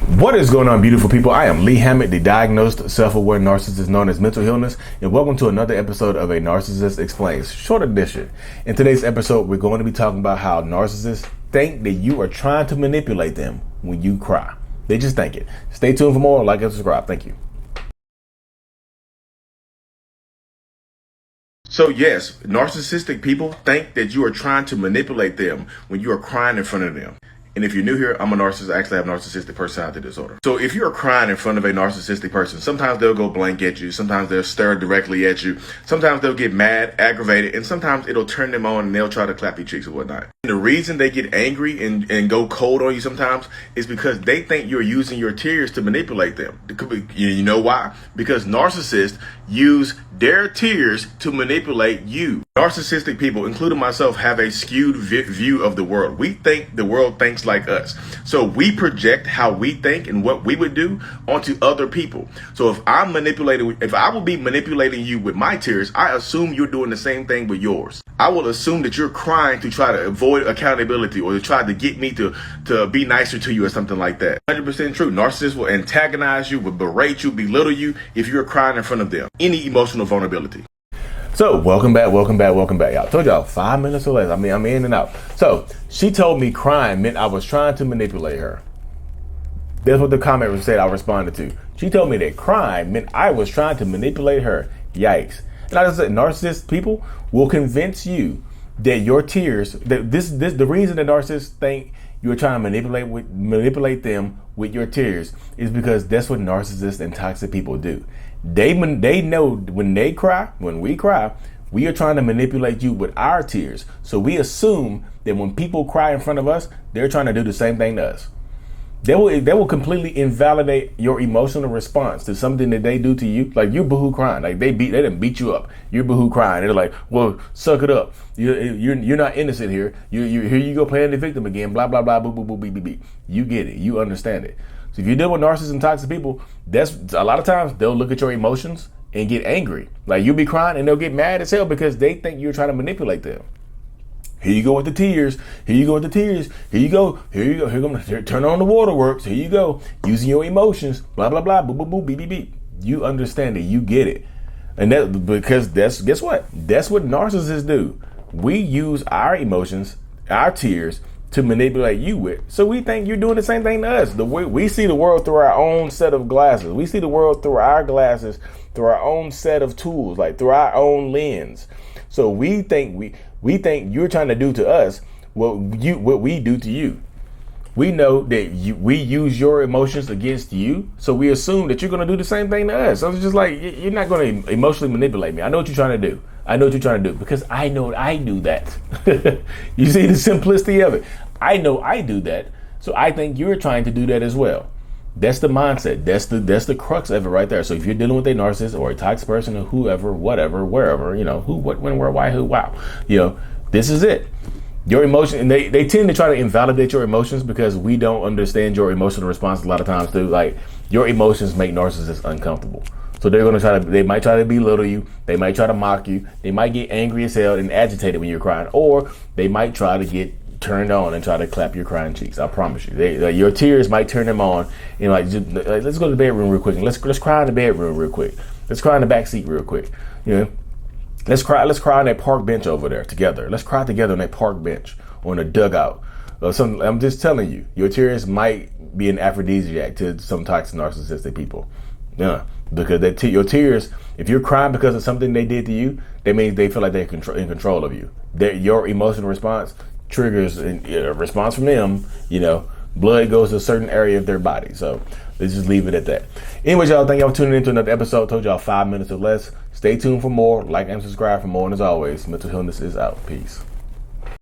What is going on, beautiful people? I am Lee Hammett, the diagnosed self-aware narcissist known as Mental Healness, and welcome to another episode of A Narcissist Explains, short edition. In today's episode, we're going to be talking about how narcissists think that you are trying to manipulate them when you cry. They just think it. Stay tuned for more. Like and subscribe. Thank you. So yes, narcissistic people think that you are trying to manipulate them when you are crying in front of them. And if you're new here, I'm a narcissist. I actually have narcissistic personality disorder. So if you're crying in front of a narcissistic person, sometimes they'll go blank at you. Sometimes they'll stare directly at you. Sometimes they'll get mad, aggravated, and sometimes it'll turn them on and they'll try to clap your cheeks or whatnot. And the reason they get angry and go cold on you sometimes is because they think you're using your tears to manipulate them. You know why? Because narcissists use their tears to manipulate you. Narcissistic people, including myself, have a skewed view of the world. We think the world thinks like us. So we project how we think and what we would do onto other people. So if I will be manipulating you with my tears, I assume you're doing the same thing with yours. I will assume that you're crying to try to avoid accountability or to try to get me to be nicer to you or something like that. 100% true. Narcissists will antagonize you, will berate you, belittle you if you're crying in front of them. Any emotional vulnerability. So welcome back. Y'all told y'all 5 minutes or less. I'm in and out. So she told me crying meant I was trying to manipulate her. That's what the comment said I responded to. She told me that crying meant I was trying to manipulate her. Yikes. And I just said, narcissist people will convince you that your tears, that the reason that narcissists think you're trying to manipulate them with your tears is because that's what narcissists and toxic people do. They know when we cry, we are trying to manipulate you with our tears. So we assume that when people cry in front of us, they're trying to do the same thing to us. They will completely invalidate your emotional response to something that they do to you. Like you're boohoo crying, like they didn't beat you up. You're boohoo crying. They're like, well, suck it up. You're not innocent here. You here you go playing the victim again. Blah blah blah. Boo boo boo beep beep beep. You get it. You understand it. So if you deal with narcissists and toxic people, that's a lot of times they'll look at your emotions and get angry. Like you'll be crying and they'll get mad as hell because they think you're trying to manipulate them. Here you go with the tears. Here you go with the tears. Here you go. Here come turn on the waterworks. Here you go. Using your emotions. Blah blah blah. Boo boo boo. Beep beep beep. You understand it. You get it. And guess what? That's what narcissists do. We use our emotions, our tears, to manipulate you with. So we think you're doing the same thing to us. The way we see the world through our own set of glasses. We see the world through our glasses, through our own set of tools, like through our own lens. So we think you're trying to do to us what we do to you. We know that we use your emotions against you, so we assume that you're going to do the same thing to us. So it's just like, you're not going to emotionally manipulate me. I know what you're trying to do. Because I know I do that. You see the simplicity of it. I know I do that, so I think you're trying to do that as well. That's the mindset. That's the crux of it right there. So if you're dealing with a narcissist or a toxic person or whoever, whatever, wherever, who, what, when, where, why, who, wow, this is it. Your emotion, and they tend to try to invalidate your emotions because we don't understand your emotional response a lot of times too. Like your emotions make narcissists uncomfortable. So they might try to belittle you. They might try to mock you. They might get angry as hell and agitated when you're crying, or they might try to get turned on and try to clap your crying cheeks. I promise you, your tears might turn them on. Let's go to the bedroom real quick and let's cry in the bedroom real quick. Let's cry in the back seat real quick. Let's cry on that park bench over there together. Let's cry together on that park bench or in a dugout. I'm just telling you, your tears might be an aphrodisiac to some toxic narcissistic people. Yeah, because your tears, if you're crying because of something they did to you, that means they feel like they're in control of you. Your emotional response triggers a response from them. Blood goes to a certain area of their body. So let's just leave it at that. Anyways, y'all, thank y'all for tuning into another episode. Told y'all 5 minutes or less. Stay tuned for more. Like and subscribe for more. And as always, Mental Healness is out. Peace.